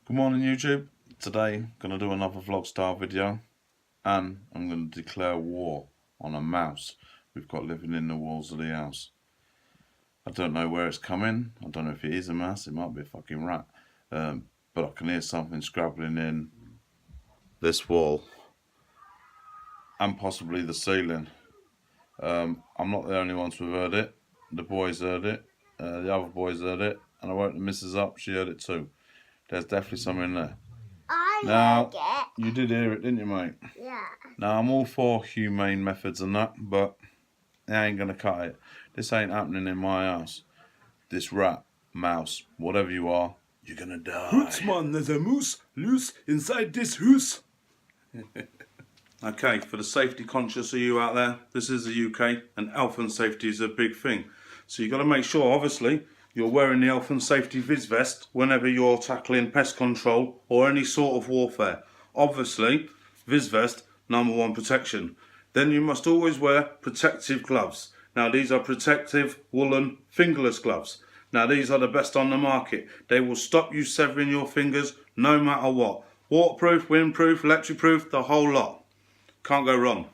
Good morning YouTube. Today I'm going to do another vlog style video and I'm going to declare war on a mouse we've got living in the walls of the house. I don't know where it's coming. I don't know if it is a mouse, it might be a fucking rat, but I can hear something scrabbling in this wall and possibly the ceiling. I'm not the only ones who've heard it. The boys heard it, the other boys heard it, and I woke the missus up, she heard it too. There's definitely something in there. I heard it. You did hear it, didn't you, mate? Yeah. Now, I'm all for humane methods and that, but I ain't going to cut it. This ain't happening in my house. This rat, mouse, whatever you are, you're going to die. Hootsman, there's a moose loose inside this house. Okay, for the safety conscious of you out there, this is the UK and health and safety is a big thing. So you've got to make sure, obviously, you're wearing the health and safety vis vest whenever you're tackling pest control or any sort of warfare. Obviously, vis vest, #1 protection. Then you must always wear protective gloves. Now these are protective woolen fingerless gloves. Now these are the best on the market. They will stop you severing your fingers no matter what. Waterproof, windproof, electric proof, the whole lot. Can't go wrong.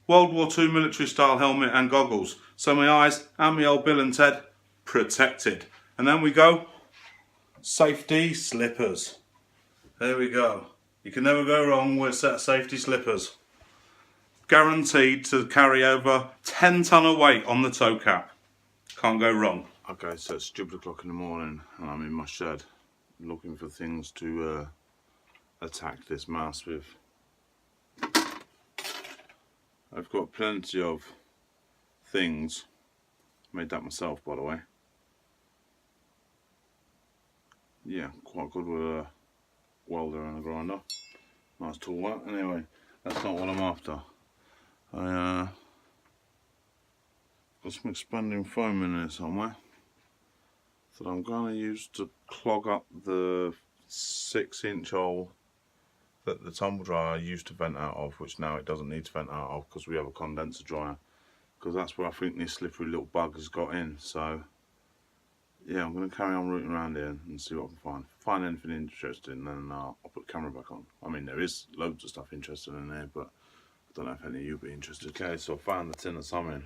World War II military style helmet and goggles. So my eyes and my old Bill and Ted protected. And then we go safety slippers. There we go. You can never go wrong with a set of safety slippers. Guaranteed to carry over 10 ton of weight on the toe cap. Can't go wrong. Okay, so it's stupid o'clock in the morning and I'm in my shed looking for things to attack this mouse with. I've got plenty of things. Made that myself, by the way. Yeah, quite good with a welder and a grinder. Nice tool work. Anyway, that's not what I'm after. I got some expanding foam in there somewhere that I'm going to use to clog up the 6-inch hole that the tumble dryer used to vent out of, which now it doesn't need to vent out of because we have a condenser dryer. Because that's where I think this slippery little bug has got in. So yeah, I'm going to carry on rooting around here and see what I can find. If I find anything interesting, then I'll put the camera back on. I mean, there is loads of stuff interesting in there, but I don't know if any of you will be interested. Okay, so I found the tin of some in,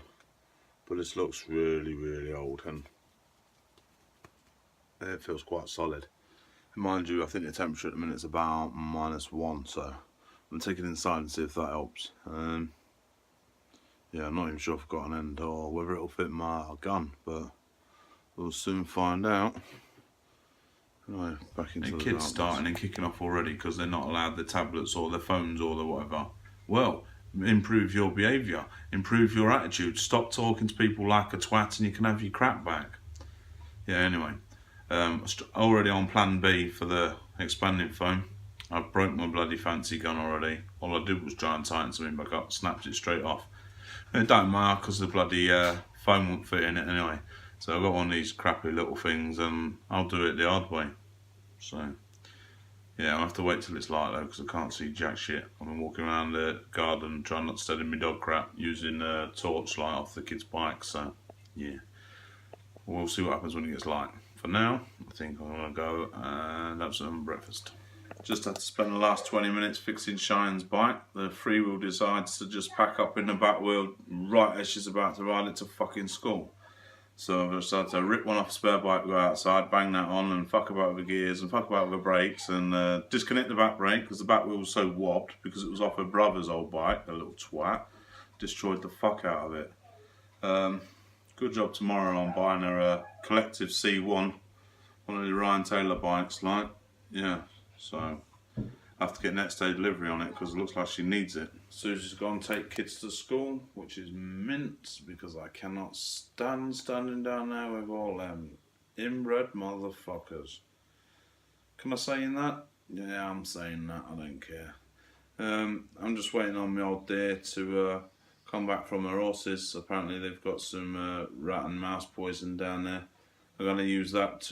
but this looks really, really old and it feels quite solid. And mind you, I think the temperature at the minute is about -1, so I'm taking it inside and see if that helps. Yeah, I'm not even sure if I've got an end or whether it'll fit my gun, but we'll soon find out. Anyway, back into the kids darkness. Starting and kicking off already because they're not allowed their tablets or their phones or the whatever. Well, improve your behaviour, improve your attitude, stop talking to people like a twat and you can have your crap back. Yeah, anyway, already on plan B for the expanding foam. I broke my bloody fancy gun already. All I did was try and tighten something back up, snapped it straight off. It don't matter because the bloody foam won't fit in it anyway. So I've got one of these crappy little things and I'll do it the hard way. So yeah, I'll have to wait till it's light though because I can't see jack shit. I've been walking around the garden trying not to steady my dog crap using a torchlight off the kids' bike. So yeah, we'll see what happens when it gets light. For now, I think I'm going to go and have some breakfast. Just had to spend the last 20 minutes fixing Cheyenne's bike. The freewheel decides to just pack up in the back wheel right as she's about to ride it to fucking school. So I decided to rip one off a spare bike, go outside, bang that on and fuck about with the gears and fuck about with the brakes and disconnect the back brake because the back wheel was so wobbed because it was off her brother's old bike, the little twat. Destroyed the fuck out of it. Good job tomorrow on buying her a Collective C1, one of the Ryan Taylor bikes, like, yeah. So I have to get next day delivery on it because it looks like she needs it. Susie's gone to take kids to school, which is mint because I cannot stand standing down there with all them inbred motherfuckers. Can I say that? Yeah, I'm saying that, I don't care. I'm just waiting on my old dear to come back from her horses. Apparently they've got some rat and mouse poison down there. I'm going to use that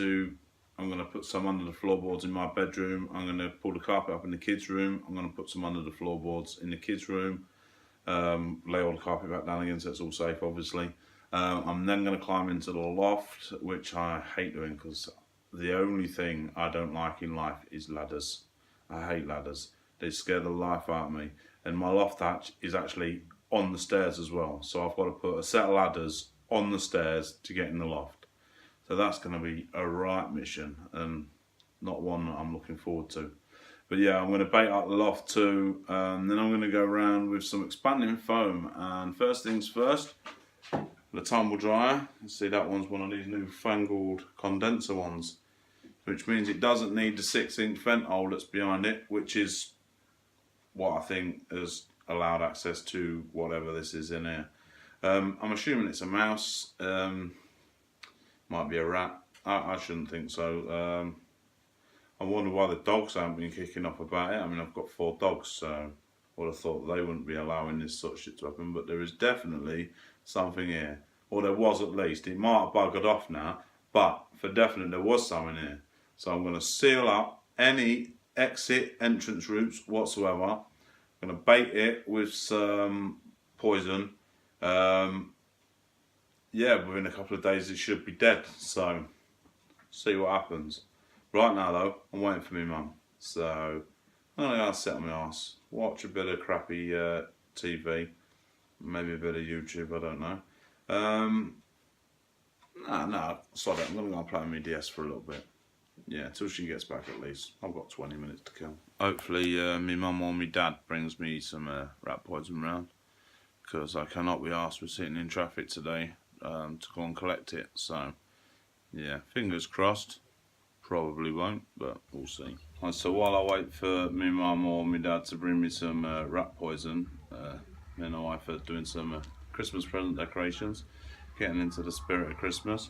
I'm going to put some under the floorboards in my bedroom. I'm going to pull the carpet up in the kids' room. I'm going to put some under the floorboards in the kids' room. Lay all the carpet back down again so it's all safe, obviously. I'm then going to climb into the loft, which I hate doing because the only thing I don't like in life is ladders. I hate ladders. They scare the life out of me. And my loft hatch is actually on the stairs as well. So I've got to put a set of ladders on the stairs to get in the loft. So that's going to be a right mission and not one that I'm looking forward to. But yeah, I'm going to bait up the loft too. Then I'm going to go around with some expanding foam. And first things first, the tumble dryer. You see that one's one of these new fangled condenser ones, which means it doesn't need the 6-inch vent hole that's behind it, which is what I think has allowed access to whatever this is in here. I'm assuming it's a mouse, might be a rat. I shouldn't think so. I wonder why the dogs haven't been kicking off about it. I mean, I've got 4 dogs, so I would have thought they wouldn't be allowing this sort of shit to happen, but there is definitely something here. Or there was at least. It might have buggered off now, but for definite there was something here. So I'm going to seal up any exit, entrance routes whatsoever. I'm going to bait it with some poison. Yeah, within a couple of days it should be dead, so see what happens. Right now though, I'm waiting for my mum, so I'm going to go sit on my arse, watch a bit of crappy TV, maybe a bit of YouTube, I don't know. No, sorry, I'm going to go and play on my DS for a little bit. Yeah, till she gets back at least. I've got 20 minutes to kill. Hopefully my mum or my dad brings me some rat poison round, because I cannot be arsed with sitting in traffic today to go and collect it. So yeah, fingers crossed. Probably won't, but we'll see. And so while I wait for my mum or my dad to bring me some rat poison, me and my wife are doing some Christmas present decorations, getting into the spirit of Christmas.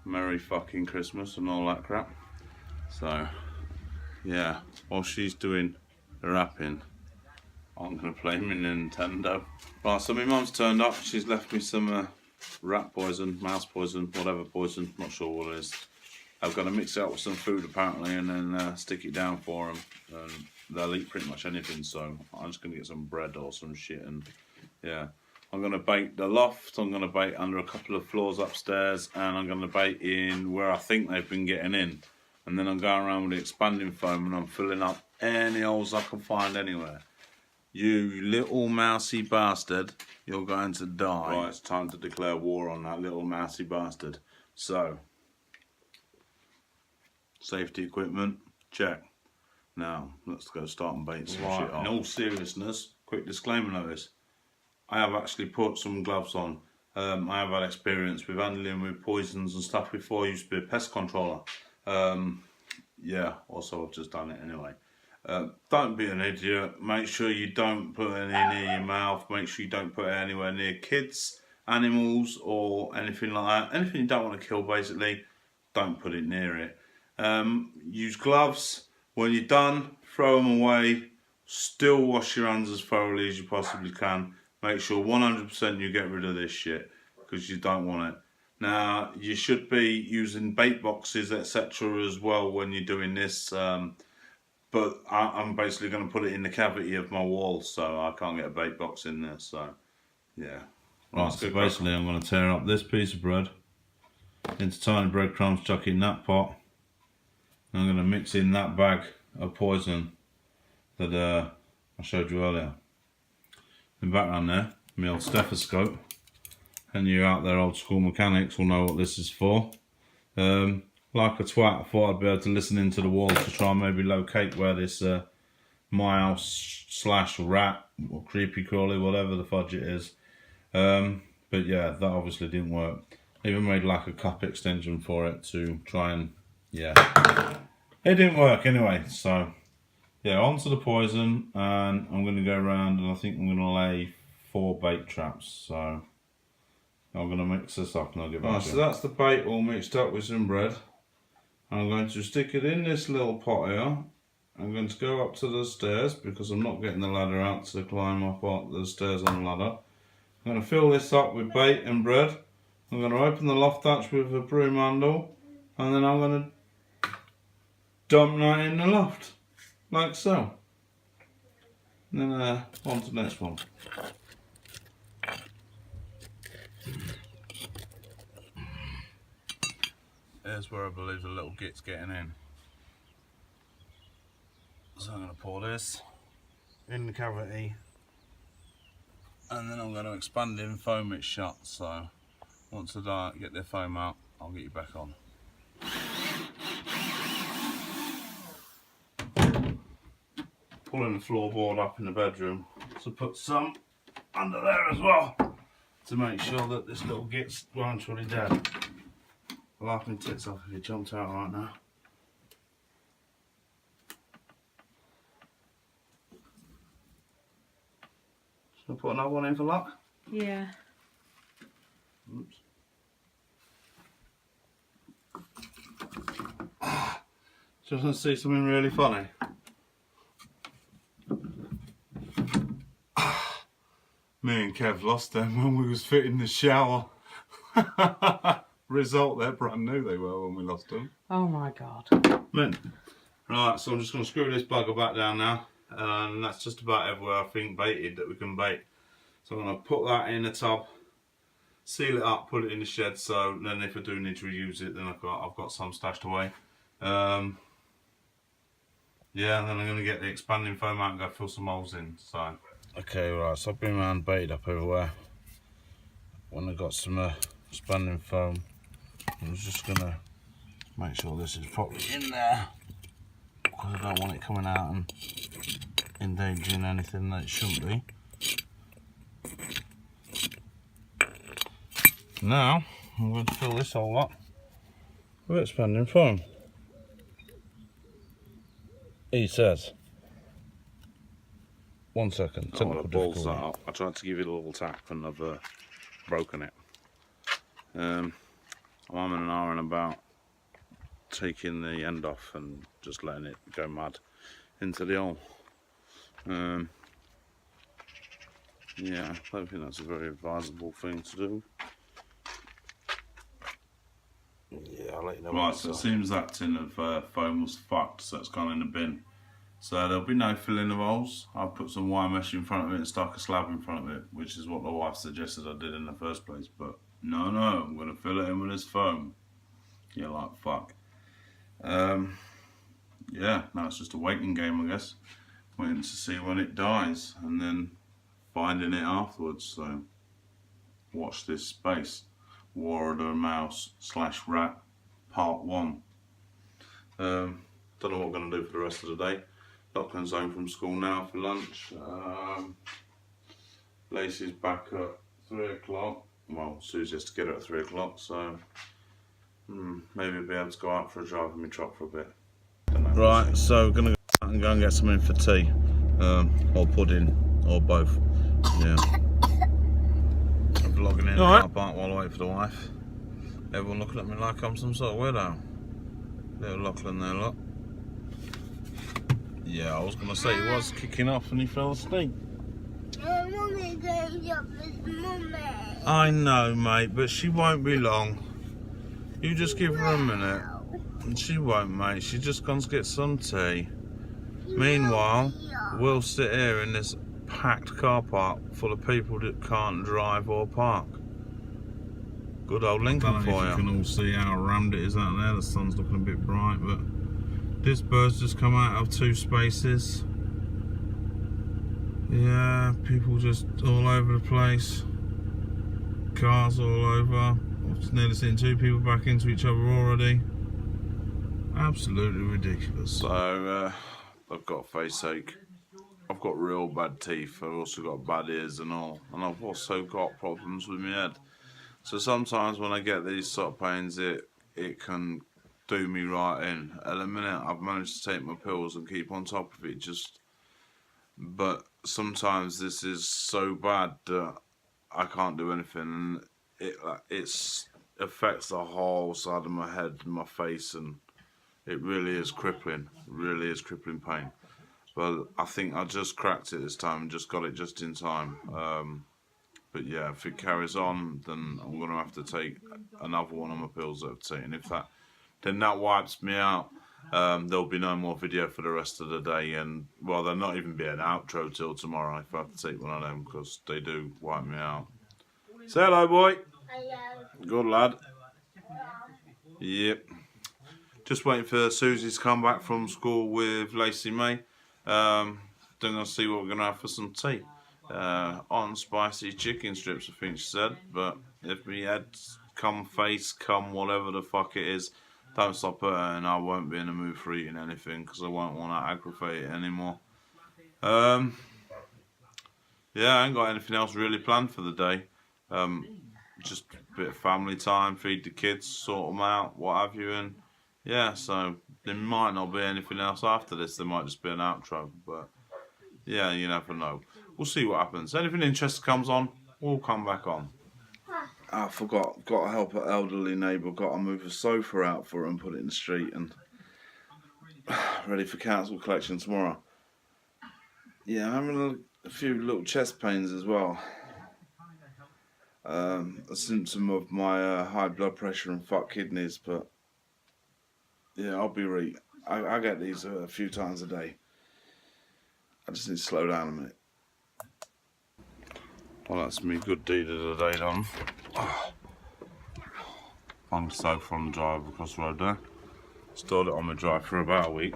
Merry fucking Christmas and all that crap. So yeah, while she's doing the wrapping, I'm going to play my Nintendo. Right, so my mum's turned up. She's left me some rat poison, mouse poison, whatever poison, not sure what it is. I've got to mix it up with some food apparently and then stick it down for them. And they'll eat pretty much anything, so I'm just going to get some bread or some shit. And yeah, I'm going to bait the loft, I'm going to bait under a couple of floors upstairs, and I'm going to bait in where I think they've been getting in. And then I'm going around with the expanding foam and I'm filling up any holes I can find anywhere. You little mousy bastard, you're going to die. Right, it's time to declare war on that little mousy bastard. So, safety equipment, check. Now, let's go start and bait some shit on. In all seriousness, quick disclaimer notice. I have actually put some gloves on. I have had experience with handling with poisons and stuff before. I used to be a pest controller. Yeah, also I've just done it anyway. Don't be an idiot. Make sure you don't put any near your mouth. Make sure you don't put it anywhere near kids, animals, or anything like that. Anything you don't want to kill, basically, don't put it near it. Use gloves. When you're done, throw them away. Still wash your hands as thoroughly as you possibly can. Make sure 100% you get rid of this shit, because you don't want it. Now, you should be using bait boxes, etc. as well when you're doing this, but I'm basically going to put it in the cavity of my wall, so I can't get a bait box in there, so yeah. Right, so basically I'm going to tear up this piece of bread into tiny breadcrumbs, chuck in that pot. I'm going to mix in that bag of poison that I showed you earlier. In the background there, my old stethoscope. And you out there old school mechanics will know what this is for. Like a twat, I thought I'd be able to listen into the walls to try and maybe locate where this mouse / rat or creepy crawly, whatever the fudge it is. But yeah, that obviously didn't work. I even made like a cup extension for it to try and, yeah. It didn't work anyway, so yeah, onto the poison, and I'm going to go around and I think I'm going to lay 4 bait traps, so I'm going to mix this up and I'll get back to you. So that's the bait all mixed up with some bread. I'm going to stick it in this little pot here. I'm going to go up to the stairs because I'm not getting the ladder out to climb up the stairs on the ladder. I'm going to fill this up with bait and bread. I'm going to open the loft hatch with a broom handle, and then I'm going to dump that in the loft, like so. And then on to the next one. Here's where I believe the little git's getting in. So I'm going to pour this in the cavity, and then I'm going to expand it and foam it shut. So once I get the foam out, I'll get you back on. Pulling the floorboard up in the bedroom to put some under there as well to make sure that this little git's eventually dead. Laughing tits off if he jumped out right now. Shall I put another one in for luck? Yeah. Oops. Just want to see something really funny. Me and Kev lost them when we was fitting the shower. Result, they're brand new they were when we lost them. Oh my god. Mint. Right, so I'm just going to screw this bugger back down now. And that's just about everywhere I think baited that we can bait. So I'm going to put that in a tub, seal it up, put it in the shed, so then if I do need to reuse it, then I've got some stashed away. Yeah, and then I'm going to get the expanding foam out and go fill some holes in. So okay, right, so I've been around baited up everywhere. When I got some expanding foam, I'm just going to make sure this is properly in there, because I don't want it coming out and endangering anything that it shouldn't be. Now I'm going to fill this hole up with expanding foam. He says. 1 second. Technical difficulty. I tried to give it a little tap and I've broken it. I'm umming and ahhing about taking the end off and just letting it go mad into the hole. Yeah, I don't think that's a very advisable thing to do. Yeah, I'll let you know. Right, so it seems that tin of foam was fucked, so it's gone in the bin. So there'll be no filling of holes. I'll put some wire mesh in front of it and stuck a slab in front of it, which is what the wife suggested I did in the first place. But no, I'm going to fill it in with this foam. Yeah, like fuck. Yeah, now it's just a waiting game, I guess. Waiting to see when it dies and then finding it afterwards. So watch this space. War of the Mouse / Rat Part 1. Don't know what we're going to do for the rest of the day. Lachlan's home from school now for lunch. Lacey's back at 3 o'clock. Well, Susie has to get her at 3 o'clock, so maybe I'll be able to go out for a drive in my truck for a bit. Right, so we're going to go out and go and get something for tea. Or pudding, or both. Yeah. I'm vlogging in the car park while I wait for the wife. Everyone looking at me like I'm some sort of weirdo. Little Lachlan there, look. Yeah, I was going to say he was kicking off and he fell asleep. Mummy goes up with Mummy. I know, mate, but she won't be long. You just give her a minute. And she won't, mate. She's just gone to get some tea. Meanwhile, we'll sit here in this packed car park full of people that can't drive or park. Good old Lincoln for you. You can all see how rammed it is out there. The sun's looking a bit bright, but this bird's just come out of 2 spaces. Yeah, people just all over the place. Cars all over. I've nearly seen 2 people back into each other already. Absolutely ridiculous. So, I've got face ache. I've got real bad teeth. I've also got bad ears and all. And I've also got problems with my head. So sometimes when I get these sort of pains, it can do me right in. At the minute, I've managed to take my pills and keep on top of it. But sometimes this is so bad that I can't do anything, and it affects the whole side of my head and my face, and it really is crippling. It really is crippling pain. But I think I just cracked it this time and just got it just in time. But yeah, if it carries on, then I'm going to have to take another one of my pills that I've taken. Then that wipes me out. There'll be no more video for the rest of the day, and well, there'll not even be an outro till tomorrow if I have to take one of them, because they do wipe me out. Say hello, boy. Hello. Good lad. Yep. just waiting for Susie to come back from school with Lacey May. Then I'll see what we're going to have for some tea. On spicy chicken strips, I think she said. But if we had come face, come whatever the fuck it is, don't stop her and I won't be in the mood for eating anything because I won't want to aggravate it anymore. Yeah, I ain't got anything else really planned for the day. Just a bit of family time, feed the kids, sort them out, what have you, and yeah, so there might not be anything else after this. There might just be an outro, but yeah, you never know. We'll see what happens. Anything interesting comes on, we'll come back on. I forgot, got to help an elderly neighbour, got to move a sofa out for her and put it in the street, and ready for council collection tomorrow. Yeah, I'm having a few little chest pains as well. A symptom of my high blood pressure and fucked kidneys, but yeah, I'll be right. I get these a few times a day. I just need to slow down a minute. Well, that's me good deed of the day done. I'm sofa on the drive across the road there. Stored it on my drive for about a week.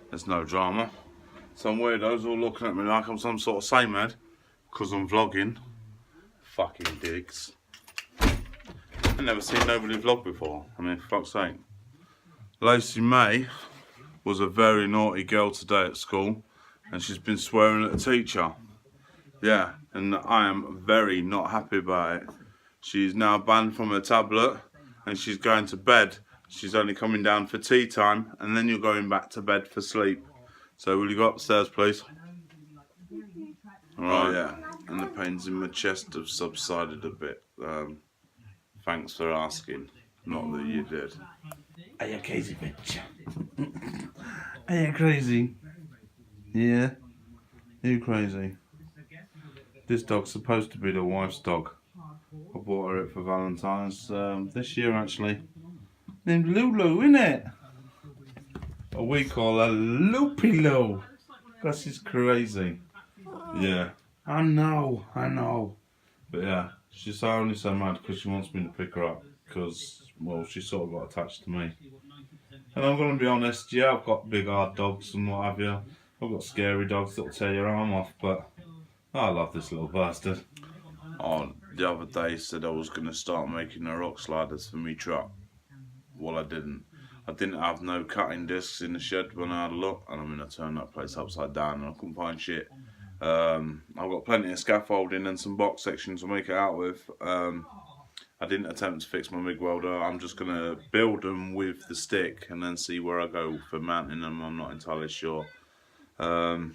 There's no drama. Some weirdos all looking at me like I'm some sort of same-head because I'm vlogging. Fucking digs. I've never seen nobody vlog before. I mean, for fuck's sake. Lacey May was a very naughty girl today at school and she's been swearing at the teacher. Yeah, and I am very not happy about it. She's now banned from her tablet and she's going to bed. She's only coming down for tea time and then you're going back to bed for sleep. So will you go upstairs, please? Alright, yeah. And the pains in my chest have subsided a bit. Thanks for asking. Not that you did. Are you crazy, bitch? Are you crazy? Yeah? Are you crazy? This dog's supposed to be the wife's dog. I bought her it for Valentine's this year, actually. Named Lulu, innit? Or we call her Loopy Lou. Because she's crazy. Yeah. I know. But yeah, she's only so mad because she wants me to pick her up. Because, well, she sort of got attached to me. And I'm going to be honest, yeah, I've got big hard dogs and what have you. I've got scary dogs that'll tear your arm off, but I love this little bastard. Oh, the other day said I was going to start making the rock sliders for me truck. Well, I didn't. I didn't have no cutting discs in the shed when I had a look, and I mean, I turned that place upside down and I couldn't find shit. I've got plenty of scaffolding and some box sections to make it out with. I didn't attempt to fix my MIG welder. I'm just going to build them with the stick and then see where I go for mounting them. I'm not entirely sure. Yeah,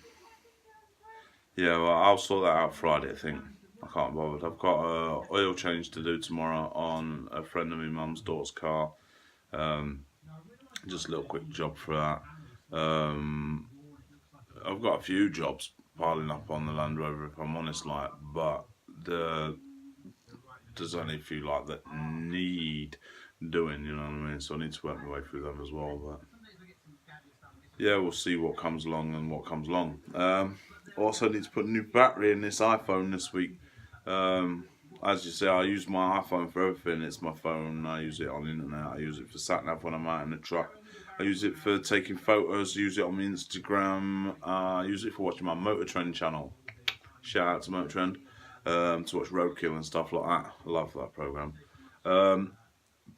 well, I'll sort that out Friday, I think. I can't bother. I've got an oil change to do tomorrow on a friend of my mum's daughter's car. Just a little quick job for that. I've got a few jobs piling up on the Land Rover, if I'm honest, like, but there's only a few like that need doing, you know what I mean? So I need to work my way through them as well. But yeah, we'll see what comes along and what comes along. Also need to put a new battery in this iPhone this week. As you say, I use my iPhone for everything. It's my phone. I use it on the internet. I use it for sat nav when I'm out in the truck. I use it for taking photos. Use it on my Instagram. I use it for watching my Motor Trend channel. Shout out to Motor Trend. To watch Roadkill and stuff like that. I love that program.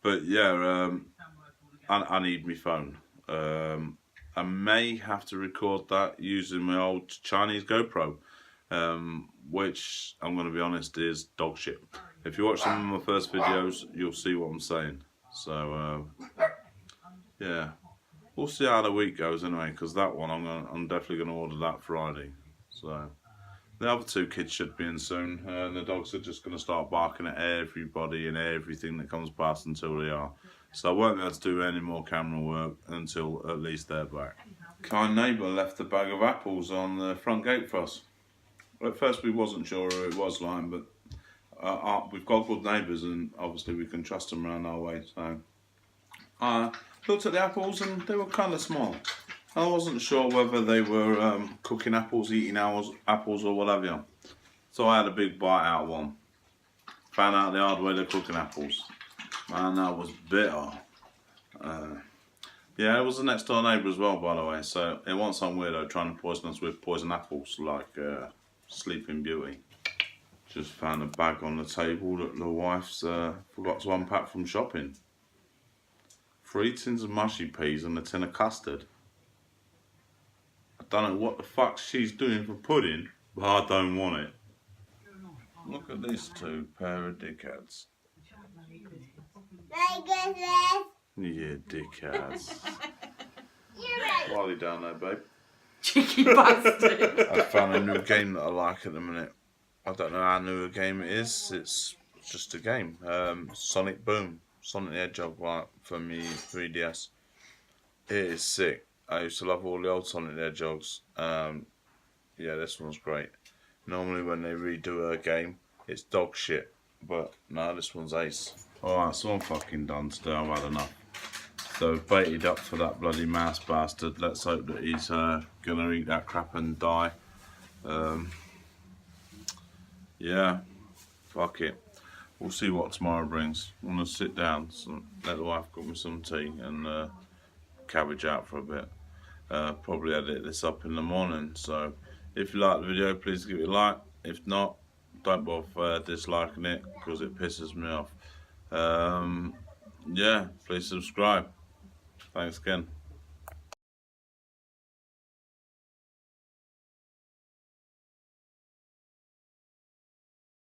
But yeah, I need my phone. I may have to record that using my old Chinese GoPro, which I'm going to be honest is dog shit. If you watch some of my first videos, you'll see what I'm saying. So yeah, we'll see how the week goes anyway. Because that one, I'm definitely going to order that Friday. So the other two kids should be in soon. The dogs are just going to start barking at everybody and everything that comes past until they are. So I won't be able to do any more camera work until at least they're back. Kind neighbour left a bag of apples on the front gate for us. At first we wasn't sure who it was, like, but we've got good neighbours and obviously we can trust them around our way. So I looked at the apples and they were kind of small. I wasn't sure whether they were cooking apples, eating apples or whatever. So I had a big bite out of one. Found out the hard way they're cooking apples. Man, that was bitter. Yeah, it was the next door neighbour as well, by the way. So it wasn't some weirdo trying to poison us with poison apples like Sleeping Beauty. Just found a bag on the table that the wife's forgot to unpack from shopping. 3 tins of mushy peas and a tin of custard. I don't know what the fuck she's doing for pudding, but I don't want it. Look at these 2 pair of dickheads. Yeah, dickheads. What are you down there, babe? Cheeky bastard. I found a new game that I like at the minute. I don't know how new a game it is. It's just a game. Sonic Boom. Sonic the Hedgehog, like, for me 3DS. It is sick. I used to love all the old Sonic the Hedgehogs. Yeah, this one's great. Normally when they redo a game, it's dog shit. But no, this one's ace. Alright, so I'm fucking done today. I've had enough. So baited up for that bloody mouse bastard. Let's hope that he's gonna eat that crap and die. Yeah, fuck it. We'll see what tomorrow brings. I'm gonna sit down, so let the wife cook me some tea and cabbage out for a bit. Probably edit this up in the morning. So if you like the video, please give it a like. If not, don't bother disliking it because it pisses me off. Yeah, please subscribe. Thanks again.